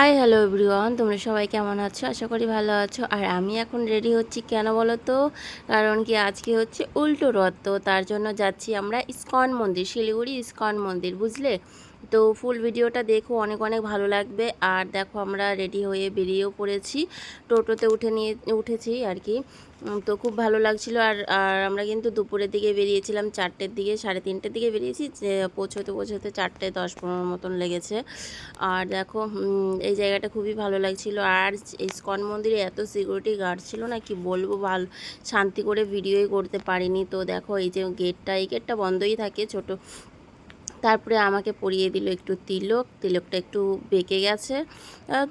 Hi hello everyone, তোমরা সবাই কেমন আছো? আশা করি ভালো আছো। আর আমি এখন রেডি হচ্ছি কেন বলো তো? কারণ কি আজকে হচ্ছে উল্টো রথ, তো তার জন্য যাচ্ছি আমরা ইসকন মন্দির, শিলিগুড়ি ইসকন মন্দির, বুঝলে? তো ফুল ভিডিওটা দেখো, অনেক অনেক ভালো লাগবে। আর দেখো আমরা রেডি হয়ে বেরিয়েও পড়েছি, টোটোতে উঠেছি আর কি। তো খুব ভালো লাগছিল। আর আর আমরা কিন্তু দুপুরের দিকে বেরিয়েছিলাম, 4টের দিকে, 3:30টের দিকে বেরিয়েছি, যে পৌঁছতে 4:10-15 মতন লেগেছে। আর দেখো এই জায়গাটা খুবই ভালো লাগছিল। আর ইসকন মন্দিরে এত সিকিউরিটি গার্ড ছিল না, কি বলবো, ভালো শান্তি করে ভিডিওই করতে পারিনি। তো দেখো এই যে এই গেটটা বন্ধই থাকে ছোট। তারপরে আমাকে পরিয়ে দিল একটু তিলকটা একটু বেঁকে গেছে।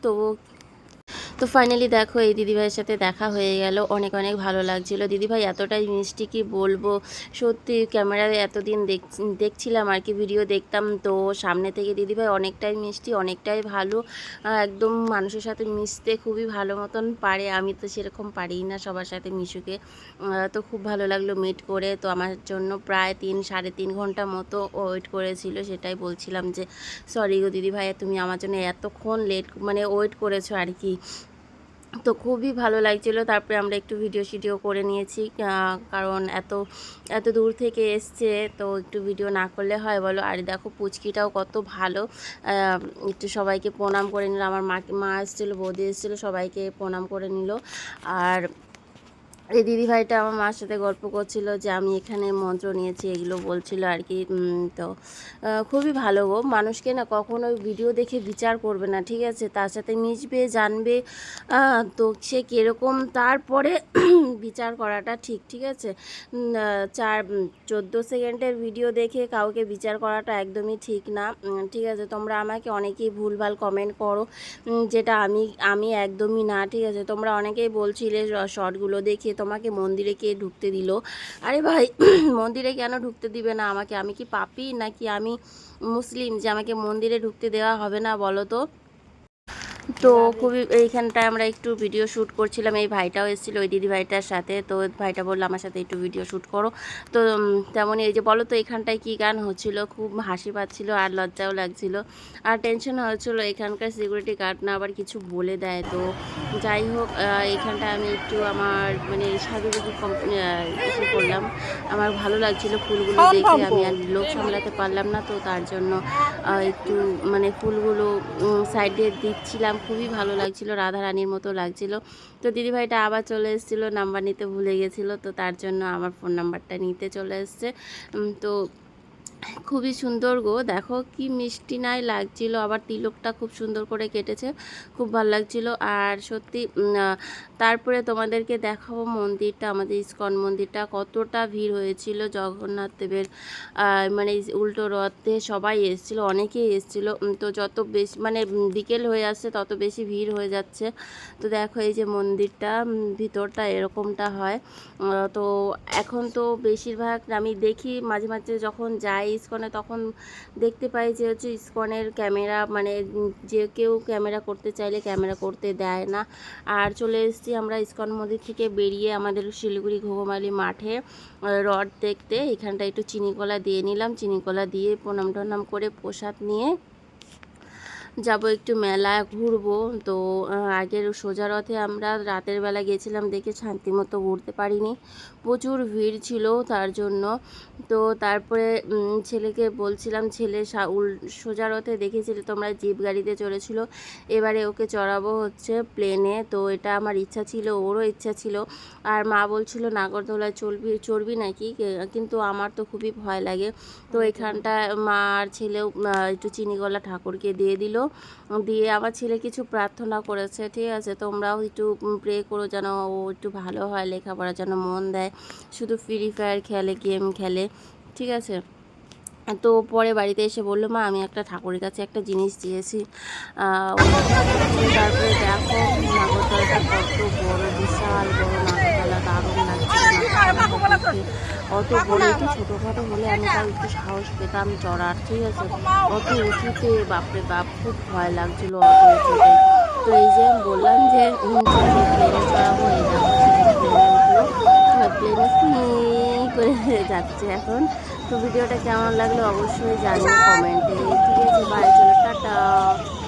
তবু তো ফাইনালি দেখো এই দিদিভাইয়ের সাথে দেখা হয়ে গেল, অনেক অনেক ভালো লাগছিল। দিদিভাই এতটাই মিষ্টি, কি বলবো, সত্যি ক্যামেরায় এতদিন দেখছিলাম আর কি, ভিডিও দেখতাম, তো সামনে থেকে দিদিভাই অনেকটাই মিষ্টি, অনেকটাই ভালো। একদম মানুষের সাথে মিশতে খুবই ভালো মতন পারে, আমি তো সেরকম পারি না সবার সাথে মিশুকে। তো খুব ভালো লাগলো মিট করে। তো আমার জন্য প্রায় 3-3.5 ঘন্টা মতো ওয়েট করেছিল, সেটাই বলছিলাম যে সরি গো দিদিভাই, তুমি আমার জন্য এতক্ষণ ওয়েট করেছো আর কি। তো খুবই ভালো লাগছিলো। তারপরে আমরা একটু ভিডিও করে নিয়েছি, কারণ এত এত দূর থেকে এসছে, তো একটু ভিডিও না করলে হয় বলো? আর দেখো পুচকিটাও কত ভালো, একটু সবাইকে প্রণাম করে নিল। আমার মা এসেছিলো, বৌদি এসেছিলো, সবাইকে প্রণাম করে নিল। আর এই দিদিভাইটা আমার মার সাথে গল্প করছিল যে আমি এখানে মন্ত্র নিয়েছি, এগুলো বলছিল আর কি। তো খুবই ভালো গো, মানুষকে না কখনো ভিডিও দেখে বিচার করবে না, ঠিক আছে? তার সাথে মিশবে, জানবে, তো সে কীরকম, তারপরে বিচার করাটা ঠিক, ঠিক আছে? 14 সেকেন্ডের ভিডিও দেখে কাউকে বিচার করাটা একদমই ঠিক না, ঠিক আছে? তোমরা আমাকে অনেকেই ভুলভাল কমেন্ট করো, যেটা আমি একদমই না, ঠিক আছে? তোমরা অনেকেই বলছিলে শর্টগুলো দেখে তোমাকে মন্দিরে কে ঢুকতে দিল। আরে ভাই মন্দিরে কেন ঢুকতে দিবে না আমাকে? আমি কি পাপী নাকি আমি মুসলিম যে আমাকে মন্দিরে ঢুকতে দেওয়া হবে না, বলো তো? তো খুবই এইখানটায় আমরা একটু ভিডিও শ্যুট করছিলাম, এই ভাইটাও এসেছিলো ওই দিদি ভাইটার সাথে। তো ভাইটা বললো আমার সাথে একটু ভিডিও শ্যুট করো। তো তেমনই এই যে বলো তো এখানটায় কী গান হচ্ছিলো, খুব হাসি পাচ্ছিলো আর লজ্জাও লাগছিলো আর টেনশন হচ্ছিলো এখানকার সিকিউরিটি গার্ড না আবার কিছু বলে দেয়। তো যাই হোক, এখানটায় আমি একটু আমার সাজুগুজু এসে করলাম। আমার ভালো লাগছিলো ফুলগুলো দেখে, আমি আর লোক সামলাতে পারলাম না, তো তার জন্য একটু ফুলগুলো সাইডে দিচ্ছিলাম। খুবই ভালো লাগছিল, রাধারানীর মতো লাগছিল। তো দিদিভাইটা আবার চলে এসেছিলো, নাম্বার নিতে ভুলে গেছিলো, তো তার জন্য আমার ফোন নাম্বারটা নিতে চলে এসছে। তো খুবই সুন্দর গো, দেখো কি মিষ্টি নাই লাগছিল। আবার তিলকটা খুব সুন্দর করে কেটেছে, খুব ভালো লাগছিল। আর সত্যি তারপরে তোমাদেরকে দেখাবো মন্দিরটা, আমাদের ইসকন মন্দিরটা কতটা ভিড় হয়েছিল। জগন্নাথ দেবের উল্টো রথে সবাই এসেছিলো, অনেকেই এসেছিলো। তো যত বেশি বিকেল হয়ে আসছে তত বেশি ভিড় হয়ে যাচ্ছে। তো দেখো এই যে মন্দিরটা, ভিতরটা এরকমটা হয়। তো এখন তো বেশিরভাগ আমি দেখি মাঝে মাঝে যখন যাই ইসকনে, তখন দেখতে পাই যে হচ্ছে ইসকনের ক্যামেরা যে কেউ ক্যামেরা করতে চাইলে ক্যামেরা করতে দেয় না। আর চলে এসেছি আমরা ইসকন মন্দির থেকে বেরিয়ে আমাদের শিলিগুড়ি ঘুঘুমালি মাঠে রথ দেখতে। এখানটা একটু চিনিকলা দিয়ে নিলাম, চিনিকলা দিয়ে প্রণাম টনাম করে প্রসাদ নিয়ে যাব একটু মেলা ঘুরবো। তো আগের সোজা রথে আমরা রাতের বেলা গেছিলাম, দেখে শান্তি মতো ঘুরতে পারিনি, প্রচুর ভিড় ছিল তার জন্য। তো তারপরে ছেলেকে বলছিলাম, ছেলে সোজা রথে দেখেছিলে তোমরা জিপ গাড়িতে চড়েছিল, এবারে ওকে চড়াবো হচ্ছে প্লেনে। তো এটা আমার ইচ্ছা ছিল, ওরও ইচ্ছা ছিল। আর মা বলছিল নাগরদোলায় চড়বি নাকি, কিন্তু আমার তো খুবই ভয় লাগে। তো এখানটা মা আর ছেলেও একটু চিনিকলা ঠাকুরকে দিয়ে দিল, দিয়ে আমার ছেলে কিছু প্রার্থনা করেছে, ঠিক আছে? তোমরাও একটু প্রে করো যেন ও একটু ভালো হয়, লেখাপড়া যেন মন দেয়, শুধু ফ্রি ফায়ার খেলে, গেম খেলে, ঠিক আছে? তো পরে বাড়িতে এসে বললো, মা আমি একটা ঠাকুরের কাছে একটা জিনিস দিয়েছি। তারপরে দেখো নাগরদোলাটা কত বড়, বিশাল বড় নাগরদোলা, দারুণ লাগছে। অত বড়, একটু ছোটোখাটো হলে আমি তাও একটু সাহস পেতাম চড়ার, ঠিক আছে? অত উঁচুতে বাপরে বাপ, খুব ভয় লাগছিলো অত উঁচুতে। তো এই যে বললাম যে প্লেনে চড়াবো, এই দেখো ছেলে প্লেনে উঠলো, প্লেনে করে যাচ্ছে এখন। তো ভিডিওটা কেমন লাগলো অবশ্যই জানিও কমেন্টে, ঠিক আছে? বাই, চলো টাটা।